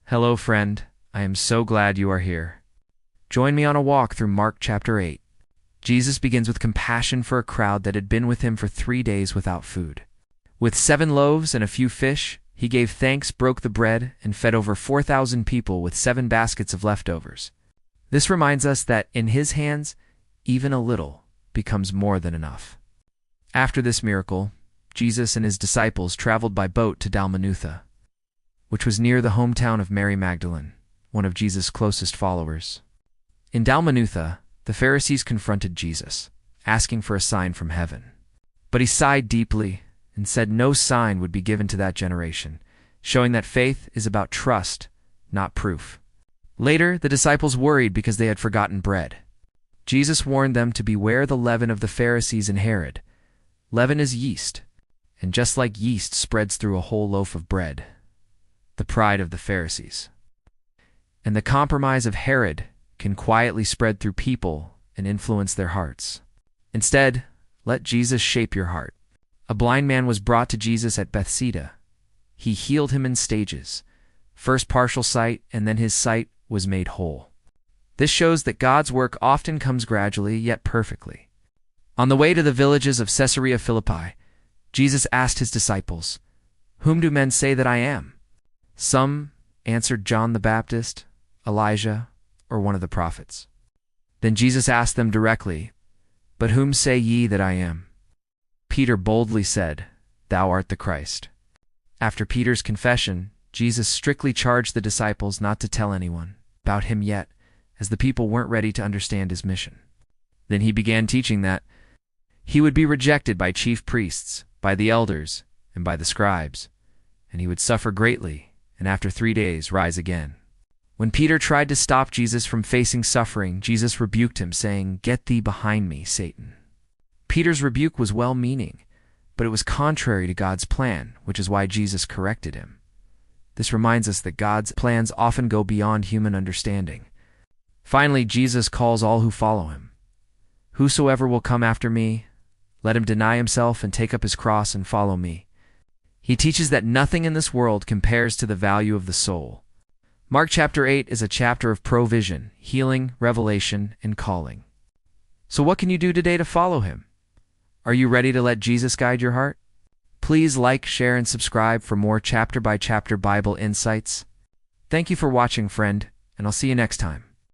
Hello, friend. I am so glad you are here. Join me on a walk through Mark chapter 8. Jesus begins with compassion for a crowd that had been with him for 3 days without food. With 7 loaves and a few fish, he gave thanks, broke the bread, and fed over 4,000 people with 7 baskets of leftovers. This reminds us that in his hands, even a little becomes more than enough. After this miracle, Jesus and his disciples traveled by boat to Dalmanutha, which was near the hometown of Mary Magdalene, one of Jesus' closest followers. In Dalmanutha, the Pharisees confronted Jesus, asking for a sign from heaven. But he sighed deeply and said no sign would be given to that generation, showing that faith is about trust, not proof. Later, the disciples worried because they had forgotten bread. Jesus warned them to beware the leaven of the Pharisees and Herod. Leaven is yeast, and just like yeast spreads through a whole loaf of bread, the pride of the Pharisees and the compromise of Herod can quietly spread through people and influence their hearts. Instead, let Jesus shape your heart. A blind man was brought to Jesus at Bethsaida. He healed him in stages, first partial sight, and then his sight was made whole. This shows that God's work often comes gradually yet perfectly. On the way to the villages of Caesarea Philippi, Jesus asked his disciples, "Whom do men say that I am?" Some answered John the Baptist, Elijah, or one of the prophets. Then Jesus asked them directly, "But whom say ye that I am?" Peter boldly said, "Thou art the Christ." After Peter's confession, Jesus strictly charged the disciples not to tell anyone about him yet, as the people weren't ready to understand his mission. Then he began teaching that he would be rejected by chief priests, by the elders, and by the scribes, and he would suffer greatly, and after 3 days rise again. When Peter tried to stop Jesus from facing suffering, Jesus rebuked him, saying, "Get thee behind me, Satan." Peter's rebuke was well-meaning, but it was contrary to God's plan, which is why Jesus corrected him. This reminds us that God's plans often go beyond human understanding. Finally, Jesus calls all who follow him. "Whosoever will come after me, let him deny himself and take up his cross and follow me." He teaches that nothing in this world compares to the value of the soul. Mark chapter 8 is a chapter of provision, healing, revelation, and calling. So what can you do today to follow him? Are you ready to let Jesus guide your heart? Please like, share, and subscribe for more chapter-by-chapter Bible insights. Thank you for watching, friend, and I'll see you next time.